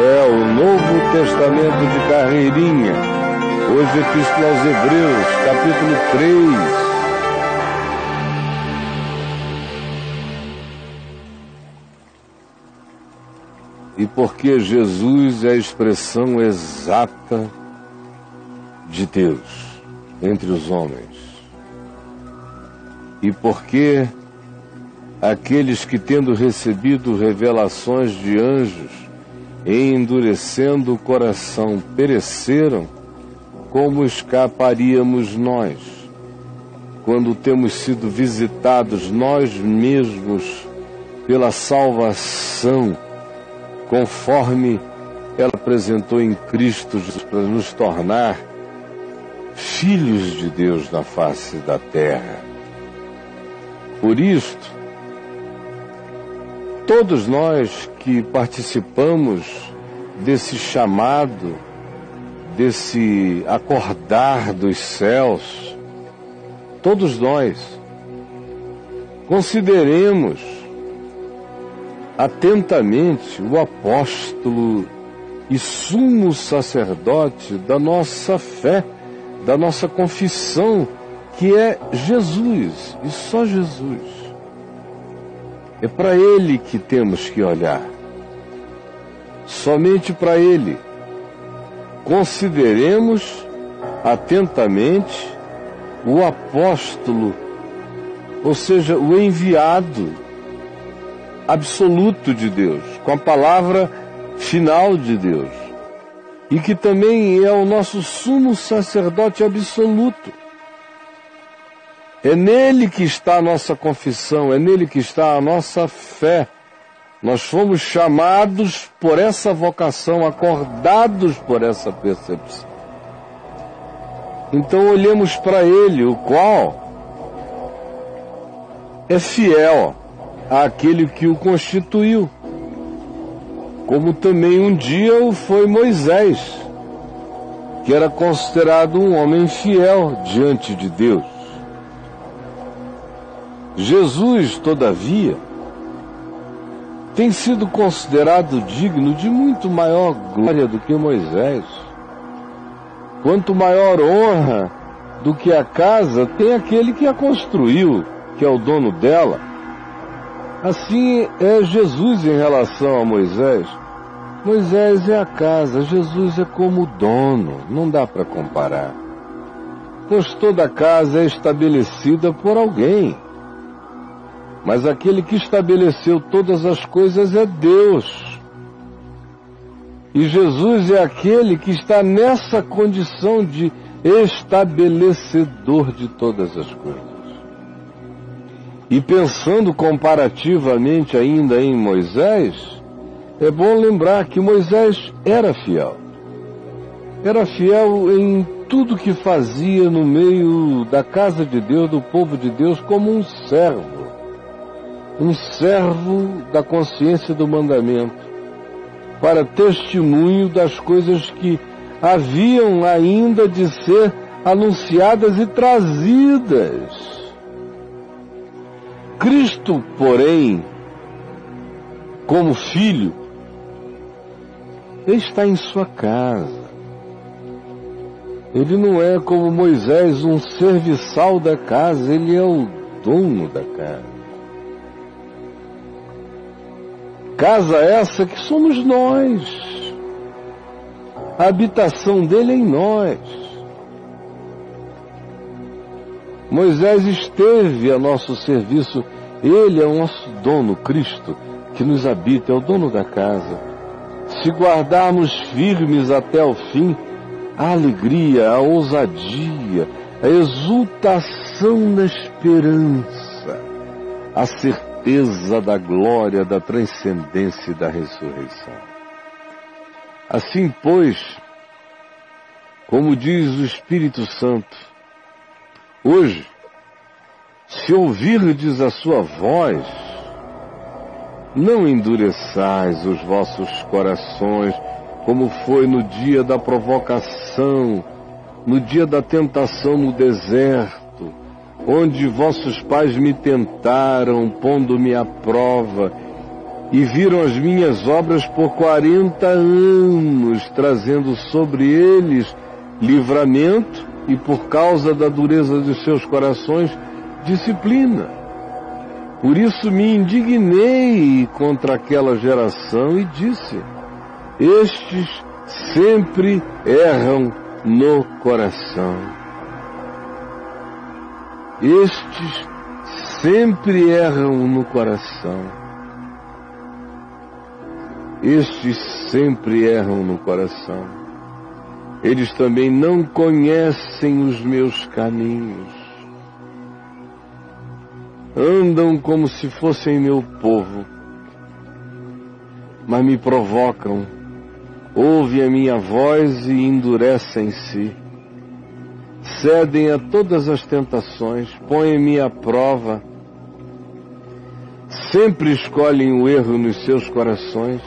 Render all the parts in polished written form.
o Novo Testamento de carreirinha. Hoje, Epístola aos Hebreus, capítulo 3. E porque Jesus é a expressão exata de Deus entre os homens. E porque aqueles que, tendo recebido revelações de anjos e endurecendo o coração, pereceram, como escaparíamos nós, quando temos sido visitados nós mesmos pela salvação, conforme ela apresentou em Cristo, para nos tornar filhos de Deus na face da terra. Por isto, todos nós que participamos desse chamado, desse acordar dos céus, todos nós consideremos atentamente o apóstolo e sumo sacerdote da nossa fé, da nossa confissão, que é Jesus, e só Jesus. É para Ele que temos que olhar, somente para Ele. Consideremos atentamente o apóstolo, ou seja, o enviado absoluto de Deus, com a palavra final de Deus, e que também é o nosso sumo sacerdote absoluto. É nele que está a nossa confissão, é nele que está a nossa fé. Nós fomos chamados por essa vocação, acordados por essa percepção. Então olhemos para ele, o qual é fiel àquele que o constituiu, como também um dia o foi Moisés, que era considerado um homem fiel diante de Deus. Jesus, todavia, tem sido considerado digno de muito maior glória do que Moisés. Quanto maior honra do que a casa tem aquele que a construiu, que é o dono dela. Assim é Jesus em relação a Moisés. Moisés é a casa, Jesus é como o dono, não dá para comparar. Pois toda casa é estabelecida por alguém. Mas aquele que estabeleceu todas as coisas é Deus. E Jesus é aquele que está nessa condição de estabelecedor de todas as coisas. E pensando comparativamente ainda em Moisés, é bom lembrar que Moisés era fiel. Era fiel em tudo que fazia no meio da casa de Deus, do povo de Deus, como um servo da consciência do mandamento, para testemunho das coisas que haviam ainda de ser anunciadas e trazidas. Cristo, porém, como filho, ele está em sua casa. Ele não é como Moisés, um serviçal da casa, ele é o dono da casa. Casa essa que somos nós. A habitação dele é em nós. Moisés esteve a nosso serviço. Ele é o nosso dono, Cristo, que nos habita, é o dono da casa. Se guardarmos firmes até o fim, a alegria, a ousadia, a exultação na esperança, a certeza da glória, da transcendência e da ressurreição. Assim, pois, como diz o Espírito Santo, hoje, se ouvirdes a sua voz, não endureçais os vossos corações, como foi no dia da provocação, no dia da tentação no deserto, onde vossos pais me tentaram, pondo-me à prova, e viram as minhas obras por 40 anos, trazendo sobre eles livramento e, por causa da dureza de seus corações, disciplina. Por isso me indignei contra aquela geração e disse: estes sempre erram no coração. Estes sempre erram no coração. Estes sempre erram no coração. Eles também não conhecem os meus caminhos. Andam como se fossem meu povo, mas me provocam, ouvem a minha voz e endurecem-se. Cedem a todas as tentações, põem-me à prova. Sempre escolhem o erro nos seus corações.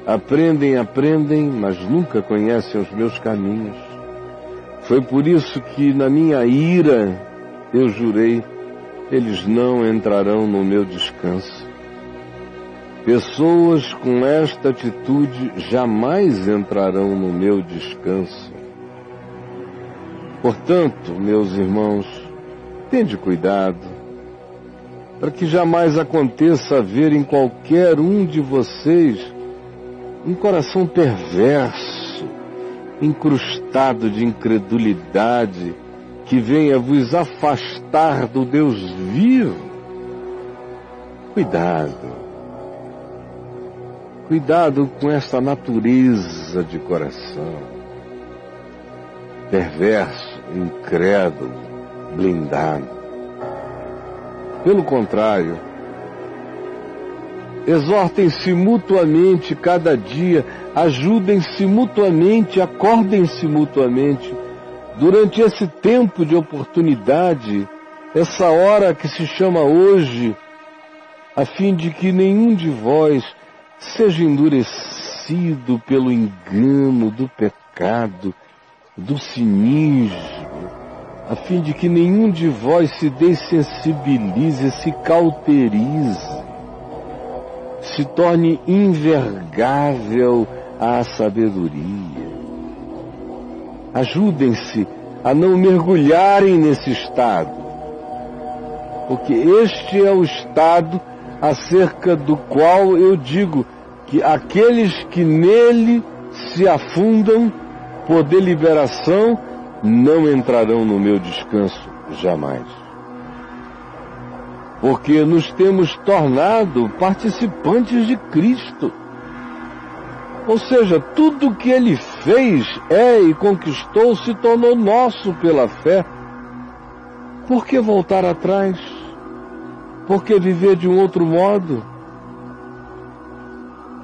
Aprendem, mas nunca conhecem os meus caminhos. Foi por isso que na minha ira eu jurei: eles não entrarão no meu descanso. Pessoas com esta atitude jamais entrarão no meu descanso. Portanto, meus irmãos, tende cuidado, para que jamais aconteça haver em qualquer um de vocês um coração perverso, incrustado de incredulidade, que venha vos afastar do Deus vivo. Cuidado com essa natureza de coração perverso, incrédulo, blindado. Pelo contrário, exortem-se mutuamente cada dia, ajudem-se mutuamente, acordem-se mutuamente, durante esse tempo de oportunidade, essa hora que se chama hoje, a fim de que nenhum de vós seja endurecido pelo engano do pecado, do cinismo, a fim de que nenhum de vós se dessensibilize, se cauterize, se torne invergável à sabedoria. Ajudem-se a não mergulharem nesse estado, porque este é o estado acerca do qual eu digo que aqueles que nele se afundam por deliberação não entrarão no meu descanso jamais. Porque nos temos tornado participantes de Cristo. Ou seja, tudo o que Ele fez, e conquistou se tornou nosso pela fé. Por que voltar atrás? Por que viver de um outro modo?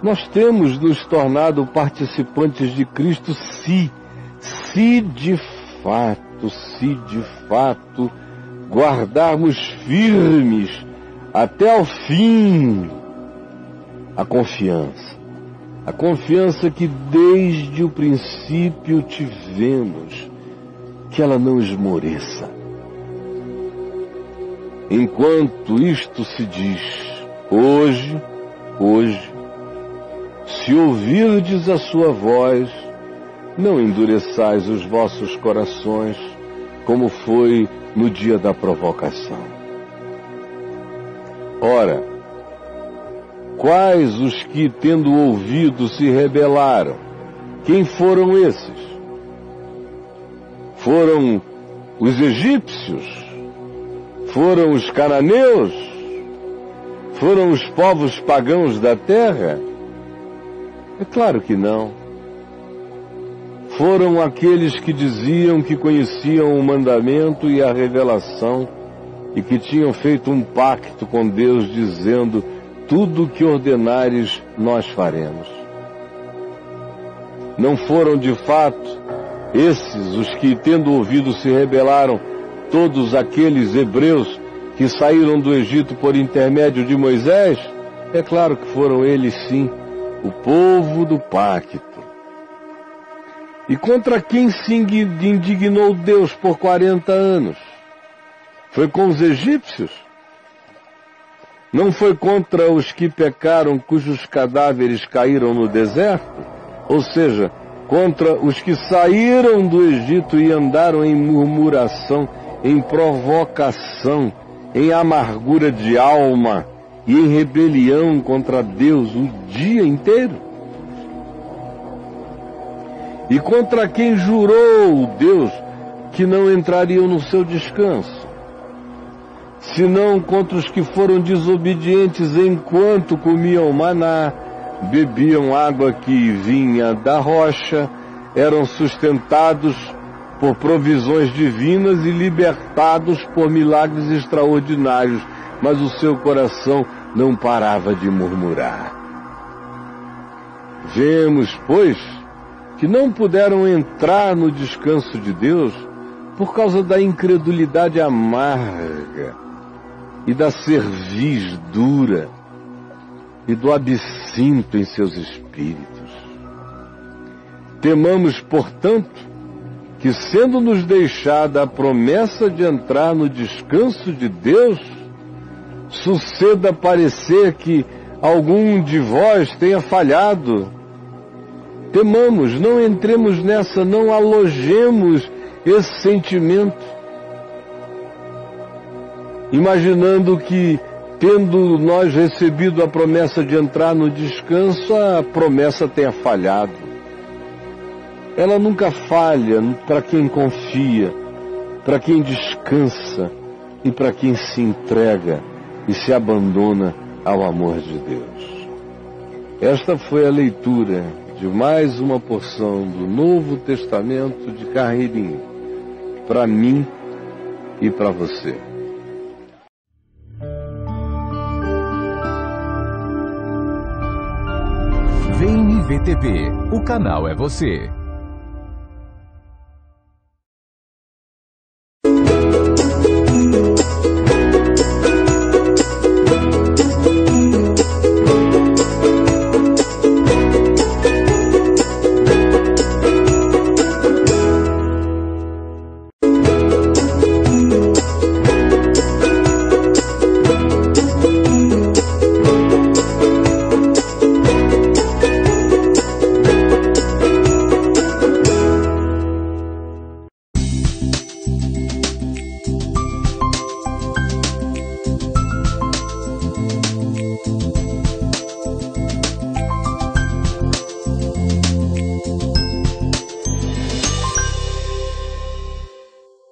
Nós temos nos tornado participantes de Cristo se de fato guardarmos firmes até ao fim a confiança que desde o princípio tivemos, que ela não esmoreça. Enquanto isto se diz, hoje, se ouvirdes a sua voz, não endureçais os vossos corações, como foi no dia da provocação. Ora, quais os que, tendo ouvido, se rebelaram? Quem foram esses? Foram os egípcios? Foram os cananeus? Foram os povos pagãos da terra? É claro que não. Foram aqueles que diziam que conheciam o mandamento e a revelação e que tinham feito um pacto com Deus dizendo: tudo o que ordenares nós faremos. Não foram de fato esses os que, tendo ouvido, se rebelaram, todos aqueles hebreus que saíram do Egito por intermédio de Moisés? É claro que foram eles sim, o povo do pacto. E contra quem se indignou Deus por 40 anos? Foi com os egípcios? Não foi contra os que pecaram, cujos cadáveres caíram no deserto? Ou seja, contra os que saíram do Egito e andaram em murmuração, em provocação, em amargura de alma e em rebelião contra Deus o dia inteiro? E contra quem jurou Deus que não entrariam no seu descanso? Senão contra os que foram desobedientes enquanto comiam maná, bebiam água que vinha da rocha, eram sustentados por provisões divinas e libertados por milagres extraordinários, mas o seu coração não parava de murmurar. Vemos, pois, que não puderam entrar no descanso de Deus por causa da incredulidade amarga e da cerviz dura e do absinto em seus espíritos. Temamos, portanto, que sendo-nos deixada a promessa de entrar no descanso de Deus, suceda parecer que algum de vós tenha falhado. Temamos, não entremos nessa, não alojemos esse sentimento, imaginando que, tendo nós recebido a promessa de entrar no descanso, a promessa tenha falhado. Ela nunca falha para quem confia, para quem descansa e para quem se entrega e se abandona ao amor de Deus. Esta foi a leitura de mais uma porção do Novo Testamento de Carreirinho, para mim e para você. Vem IVTV, o canal é você.